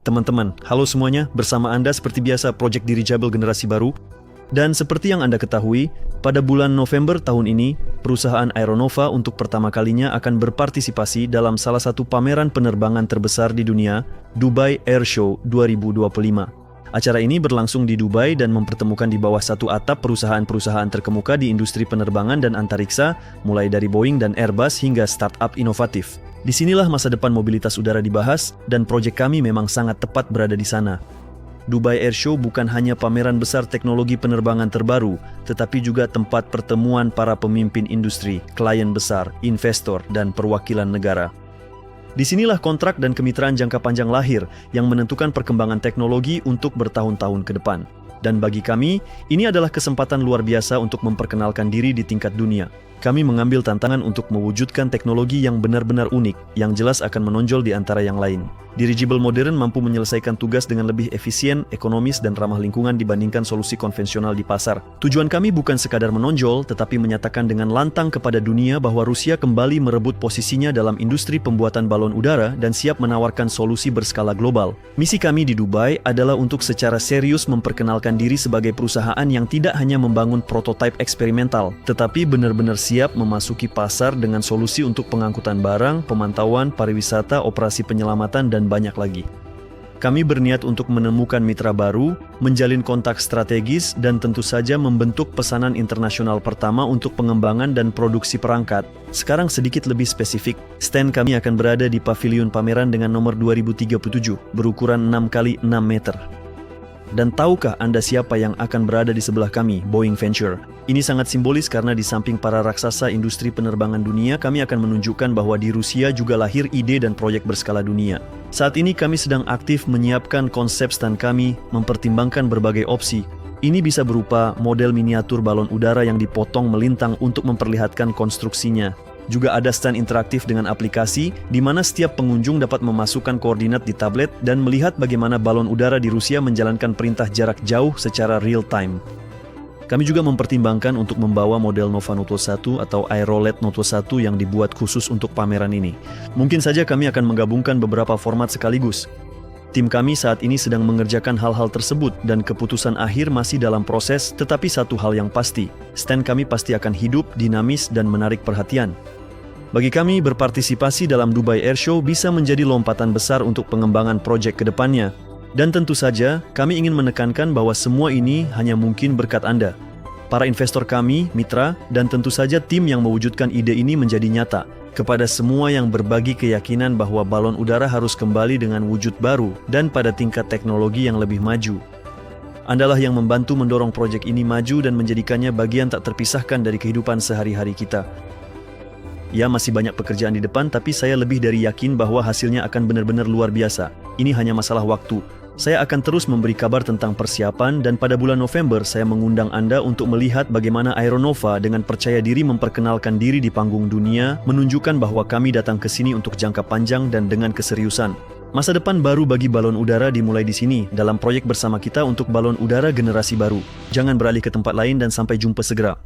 Teman-teman, halo semuanya, bersama Anda seperti biasa Project Dirigible Generasi Baru. Dan seperti yang Anda ketahui, pada bulan November tahun ini, perusahaan Aeronova untuk pertama kalinya akan berpartisipasi dalam salah satu pameran penerbangan terbesar di dunia, Dubai Air Show 2025. Acara ini berlangsung di Dubai dan mempertemukan di bawah satu atap perusahaan-perusahaan terkemuka di industri penerbangan dan antariksa, mulai dari Boeing dan Airbus hingga startup inovatif. Disinilah masa depan mobilitas udara dibahas, dan proyek kami memang sangat tepat berada di sana. Dubai Air Show bukan hanya pameran besar teknologi penerbangan terbaru, tetapi juga tempat pertemuan para pemimpin industri, klien besar, investor, dan perwakilan negara. Disinilah kontrak dan kemitraan jangka panjang lahir yang menentukan perkembangan teknologi untuk bertahun-tahun ke depan. Dan bagi kami, ini adalah kesempatan luar biasa untuk memperkenalkan diri di tingkat dunia. Kami mengambil tantangan untuk mewujudkan teknologi yang benar-benar unik, yang jelas akan menonjol di antara yang lain. Dirigible modern mampu menyelesaikan tugas dengan lebih efisien, ekonomis, dan ramah lingkungan dibandingkan solusi konvensional di pasar. Tujuan kami bukan sekadar menonjol, tetapi menyatakan dengan lantang kepada dunia bahwa Rusia kembali merebut posisinya dalam industri pembuatan balon udara dan siap menawarkan solusi berskala global. Misi kami di Dubai adalah untuk secara serius memperkenalkan diri sebagai perusahaan yang tidak hanya membangun prototipe eksperimental, tetapi benar-benar siap memasuki pasar dengan solusi untuk pengangkutan barang, pemantauan, pariwisata, operasi penyelamatan, dan banyak lagi. Kami berniat untuk menemukan mitra baru, menjalin kontak strategis, dan tentu saja membentuk pesanan internasional pertama untuk pengembangan dan produksi perangkat. Sekarang sedikit lebih spesifik, stand kami akan berada di pavilion pameran dengan nomor 2037, berukuran 6x6 meter. Dan tahukah Anda siapa yang akan berada di sebelah kami, Boeing Venture? Ini sangat simbolis karena di samping para raksasa industri penerbangan dunia, kami akan menunjukkan bahwa di Rusia juga lahir ide dan proyek berskala dunia. Saat ini kami sedang aktif menyiapkan konsep stand kami, mempertimbangkan berbagai opsi. Ini bisa berupa model miniatur balon udara yang dipotong melintang untuk memperlihatkan konstruksinya. Juga ada stand interaktif dengan aplikasi, di mana setiap pengunjung dapat memasukkan koordinat di tablet dan melihat bagaimana balon udara di Rusia menjalankan perintah jarak jauh secara real-time. Kami juga mempertimbangkan untuk membawa model Nova Noto 1 atau Aerolet Noto 1 yang dibuat khusus untuk pameran ini. Mungkin saja kami akan menggabungkan beberapa format sekaligus. Tim kami saat ini sedang mengerjakan hal-hal tersebut dan keputusan akhir masih dalam proses, tetapi satu hal yang pasti, stand kami pasti akan hidup, dinamis, dan menarik perhatian. Bagi kami, berpartisipasi dalam Dubai Air Show bisa menjadi lompatan besar untuk pengembangan proyek ke depannya. Dan tentu saja, kami ingin menekankan bahwa semua ini hanya mungkin berkat Anda. Para investor kami, mitra, dan tentu saja tim yang mewujudkan ide ini menjadi nyata. Kepada semua yang berbagi keyakinan bahwa balon udara harus kembali dengan wujud baru dan pada tingkat teknologi yang lebih maju. Andalah yang membantu mendorong proyek ini maju dan menjadikannya bagian tak terpisahkan dari kehidupan sehari-hari kita. Ya, masih banyak pekerjaan di depan, tapi saya lebih dari yakin bahwa hasilnya akan benar-benar luar biasa. Ini hanya masalah waktu. Saya akan terus memberi kabar tentang persiapan, dan pada bulan November saya mengundang Anda untuk melihat bagaimana Aeronova dengan percaya diri memperkenalkan diri di panggung dunia, menunjukkan bahwa kami datang ke sini untuk jangka panjang dan dengan keseriusan. Masa depan baru bagi balon udara dimulai di sini, dalam proyek bersama kita untuk balon udara generasi baru. Jangan beralih ke tempat lain dan sampai jumpa segera.